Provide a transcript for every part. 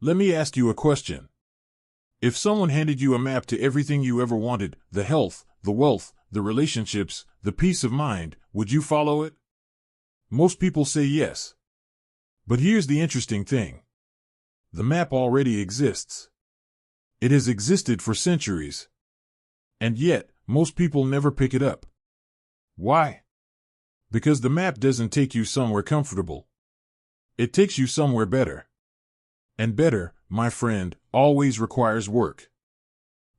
Let me ask you a question. If someone handed you a map to everything you ever wanted, the health, the wealth, the relationships, the peace of mind, would you follow it? Most people say yes. But here's the interesting thing. The map already exists. It has existed for centuries. And yet, most people never pick it up. Why? Because the map doesn't take you somewhere comfortable. It takes you somewhere better. And better, my friend, always requires work.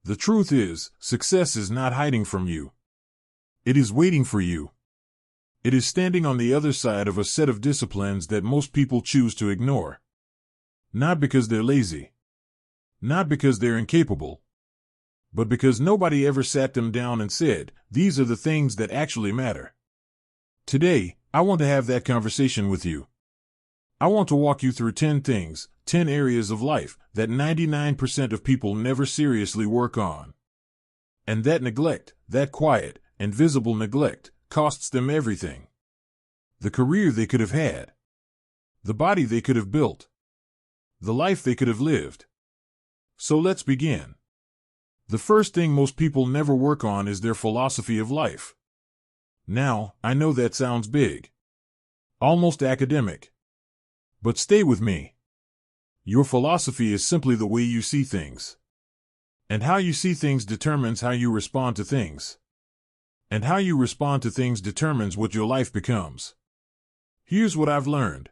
The truth is, success is not hiding from you. It is waiting for you. It is standing on the other side of a set of disciplines that most people choose to ignore. Not because they're lazy. Not because they're incapable. But because nobody ever sat them down and said, these are the things that actually matter. Today, I want to have that conversation with you. I want to walk you through 10 things, 10 areas of life that 99% of people never seriously work on. And that neglect, that quiet and visible neglect, costs them everything. The career they could have had. The body they could have built. The life they could have lived. So let's begin. The first thing most people never work on is their philosophy of life. Now, I know that sounds big. Almost academic. But stay with me. Your philosophy is simply the way you see things. And how you see things determines how you respond to things. And how you respond to things determines what your life becomes. Here's what I've learned.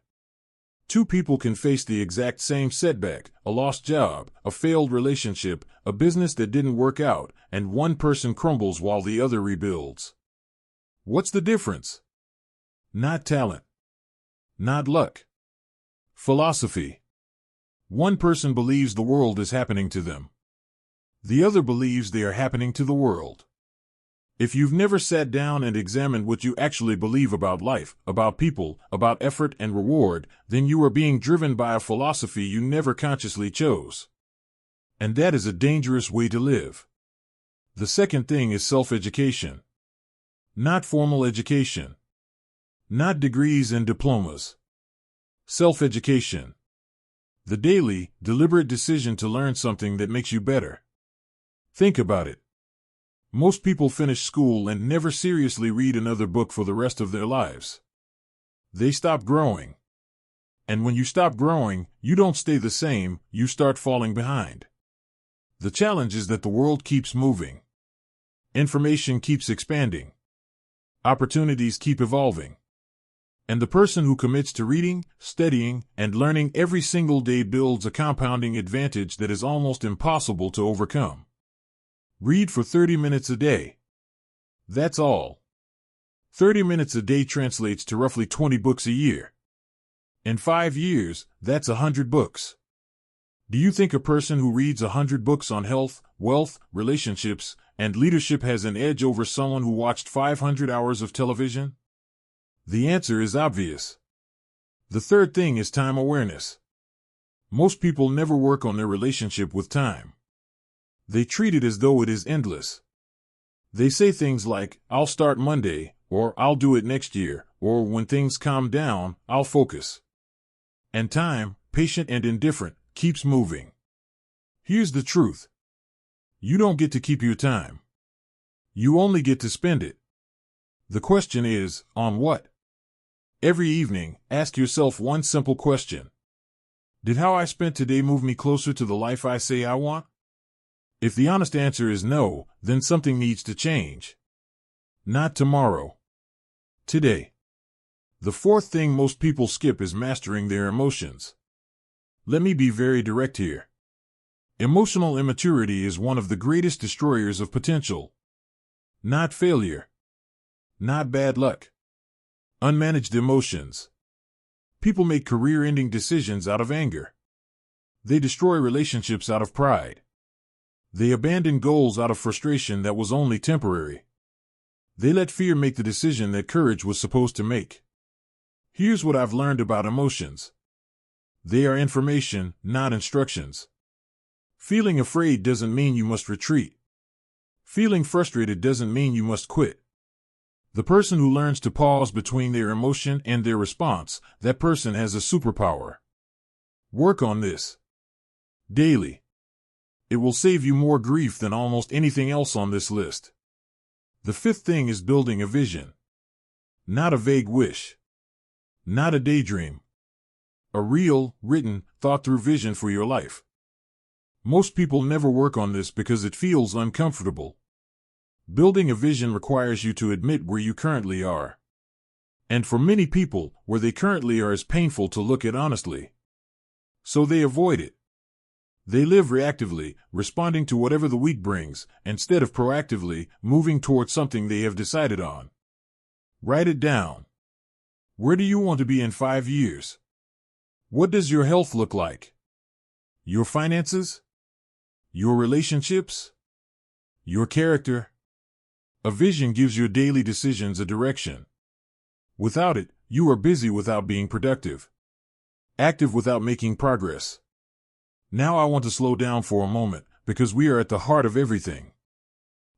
Two people can face the exact same setback, a lost job, a failed relationship, a business that didn't work out, and one person crumbles while the other rebuilds. What's the difference? Not talent. Not luck. Philosophy. One person believes the world is happening to them. The other believes they are happening to the world. If you've never sat down and examined what you actually believe about life, about people, about effort and reward, then you are being driven by a philosophy you never consciously chose. And that is a dangerous way to live. The second thing is self-education. Not formal education. Not degrees and diplomas. Self-education. The daily, deliberate decision to learn something that makes you better. Think about it. Most people finish school and never seriously read another book for the rest of their lives. They stop growing. And when you stop growing, you don't stay the same, you start falling behind. The challenge is that the world keeps moving. Information keeps expanding. Opportunities keep evolving. And the person who commits to reading, studying, and learning every single day builds a compounding advantage that is almost impossible to overcome. Read for 30 minutes a day. That's all. 30 minutes a day translates to roughly 20 books a year. In 5 years, that's 100 books. Do you think a person who reads 100 books on health, wealth, relationships, and leadership has an edge over someone who watched 500 hours of television? The answer is obvious. The third thing is time awareness. Most people never work on their relationship with time. They treat it as though it is endless. They say things like, I'll start Monday, or I'll do it next year, or when things calm down, I'll focus. And time, patient and indifferent, keeps moving. Here's the truth. You don't get to keep your time. You only get to spend it. The question is, on what? Every evening, ask yourself one simple question. Did how I spent today move me closer to the life I say I want? If the honest answer is no, then something needs to change. Not tomorrow. Today. The fourth thing most people skip is mastering their emotions. Let me be very direct here. Emotional immaturity is one of the greatest destroyers of potential. Not failure. Not bad luck. Unmanaged emotions. People make career-ending decisions out of anger. They destroy relationships out of pride. They abandon goals out of frustration that was only temporary. They let fear make the decision that courage was supposed to make. Here's what I've learned about emotions. They are information, not instructions. Feeling afraid doesn't mean you must retreat. Feeling frustrated doesn't mean you must quit. The person who learns to pause between their emotion and their response, that person has a superpower. Work on this. daily. It will save you more grief than almost anything else on this list. The fifth thing is building a vision. Not a vague wish. Not a daydream. A real, written, thought-through vision for your life. Most people never work on this because it feels uncomfortable. Building a vision requires you to admit where you currently are. And for many people, where they currently are is painful to look at honestly. So they avoid it. They live reactively, responding to whatever the week brings, instead of proactively moving towards something they have decided on. Write it down. Where do you want to be in 5 years? What does your health look like? Your finances? Your relationships? Your character? A vision gives your daily decisions a direction. Without it, you are busy without being productive. Active without making progress. Now I want to slow down for a moment, because we are at the heart of everything.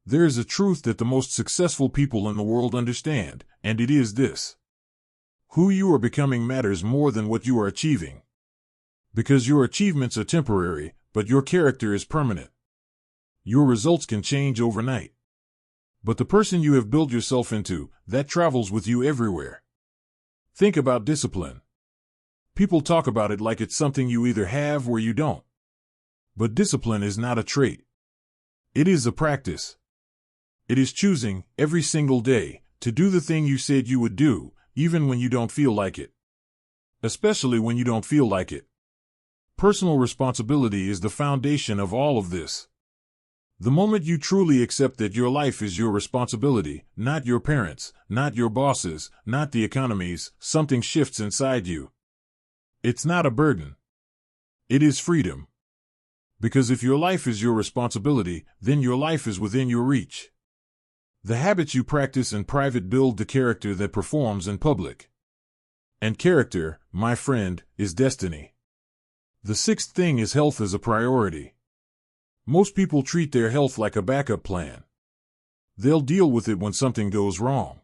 There is a truth that the most successful people in the world understand, and it is this. Who you are becoming matters more than what you are achieving. Because your achievements are temporary, but your character is permanent. Your results can change overnight. But the person you have built yourself into, that travels with you everywhere. Think about discipline. People talk about it like it's something you either have or you don't. But discipline is not a trait. It is a practice. It is choosing, every single day, to do the thing you said you would do, even when you don't feel like it. Especially when you don't feel like it. Personal responsibility is the foundation of all of this. The moment you truly accept that your life is your responsibility, not your parents', not your bosses', not the economy's, something shifts inside you. It's not a burden. It is freedom. Because if your life is your responsibility, then your life is within your reach. The habits you practice in private build the character that performs in public. And character, my friend, is destiny. The sixth thing is health as a priority. Most people treat their health like a backup plan. They'll deal with it when something goes wrong.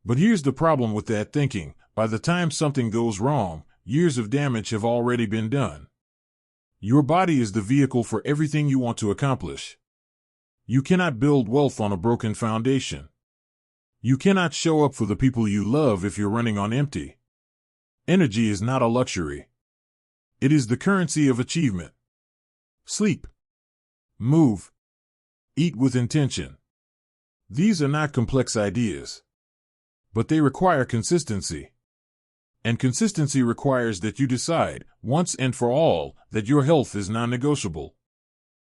But here's the problem with that thinking. By the time something goes wrong, years of damage have already been done. Your body is the vehicle for everything you want to accomplish. You cannot build wealth on a broken foundation. You cannot show up for the people you love if you're running on empty. Energy is not a luxury. It is the currency of achievement. Sleep. Move. Eat with intention. These are not complex ideas. But they require consistency. And consistency requires that you decide, once and for all, that your health is non-negotiable.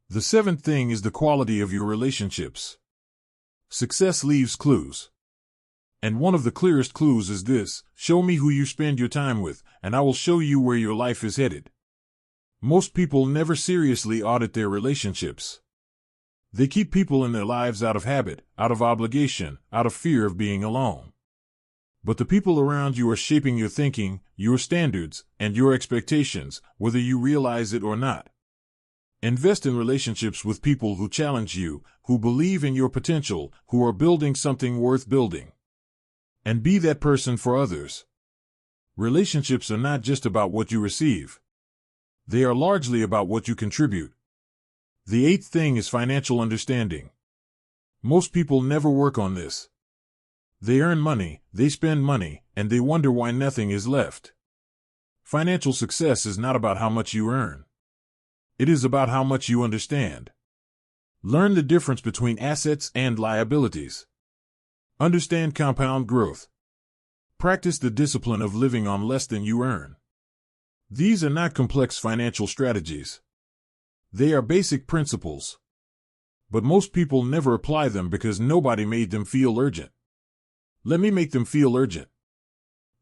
The seventh thing is the quality of your relationships. Success leaves clues. And one of the clearest clues is this: show me who you spend your time with, and I will show you where your life is headed. Most people never seriously audit their relationships. They keep people in their lives out of habit, out of obligation, out of fear of being alone. But the people around you are shaping your thinking, your standards, and your expectations, whether you realize it or not. Invest in relationships with people who challenge you, who believe in your potential, who are building something worth building. And be that person for others. Relationships are not just about what you receive. They are largely about what you contribute. The eighth thing is financial understanding. Most people never work on this. They earn money, they spend money, and they wonder why nothing is left. Financial success is not about how much you earn. It is about how much you understand. Learn the difference between assets and liabilities. Understand compound growth. Practice the discipline of living on less than you earn. These are not complex financial strategies. They are basic principles. But most people never apply them because nobody made them feel urgent. Let me make them feel urgent.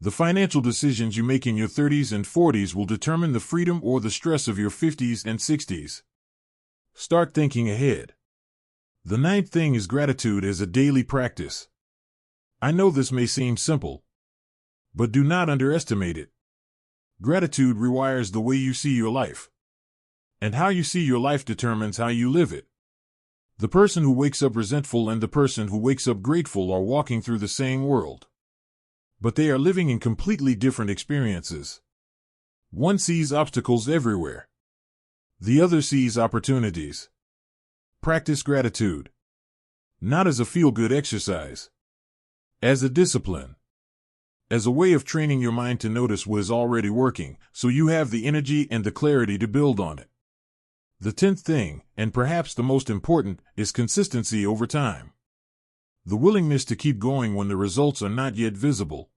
The financial decisions you make in your 30s and 40s will determine the freedom or the stress of your 50s and 60s. Start thinking ahead. The ninth thing is gratitude as a daily practice. I know this may seem simple, but do not underestimate it. Gratitude rewires the way you see your life. And how you see your life determines how you live it. The person who wakes up resentful and the person who wakes up grateful are walking through the same world. But they are living in completely different experiences. One sees obstacles everywhere. The other sees opportunities. Practice gratitude. Not as a feel-good exercise. As a discipline. As a way of training your mind to notice what is already working, so you have the energy and the clarity to build on it. The 10th thing, and perhaps the most important, is consistency over time. The willingness to keep going when the results are not yet visible.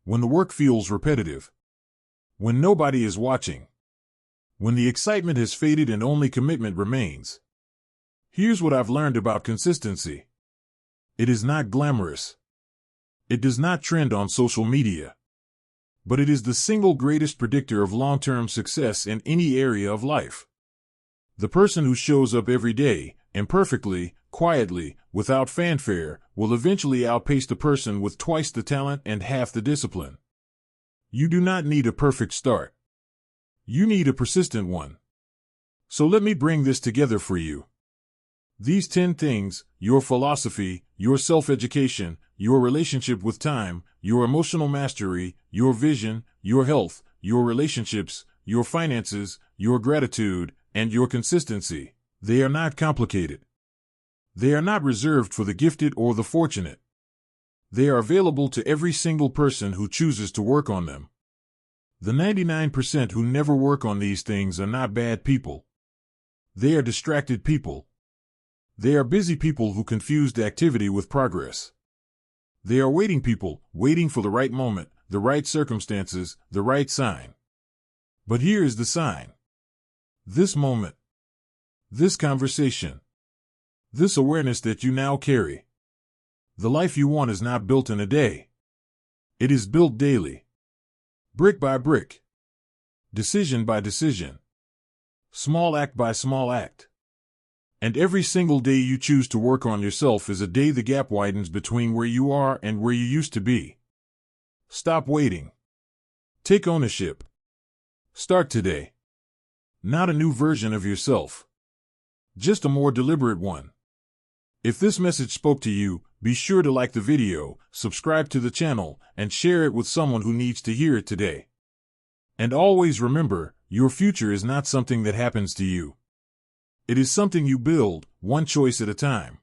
When the work feels repetitive. When nobody is watching. When the excitement has faded and only commitment remains. Here's what I've learned about consistency. It is not glamorous. It does not trend on social media. But it is the single greatest predictor of long-term success in any area of life. The person who shows up every day, imperfectly, quietly, without fanfare, will eventually outpace the person with twice the talent and half the discipline. You do not need a perfect start. You need a persistent one. So let me bring this together for you. These 10 things, your philosophy, your self-education, your relationship with time, your emotional mastery, your vision, your health, your relationships, your finances, your gratitude, and your consistency. They are not complicated. They are not reserved for the gifted or the fortunate. They are available to every single person who chooses to work on them. The 99% who never work on these things are not bad people. They are distracted people. They are busy people who confused activity with progress. They are waiting people, waiting for the right moment, the right circumstances, the right sign. But here is the sign. This moment. This conversation. This awareness that you now carry. The life you want is not built in a day. It is built daily. Brick by brick. Decision by decision. Small act by small act. And every single day you choose to work on yourself is a day the gap widens between where you are and where you used to be. Stop waiting. Take ownership. Start today. Not a new version of yourself. Just a more deliberate one. If this message spoke to you, be sure to like the video, subscribe to the channel, and share it with someone who needs to hear it today. And always remember, your future is not something that happens to you. It is something you build, one choice at a time.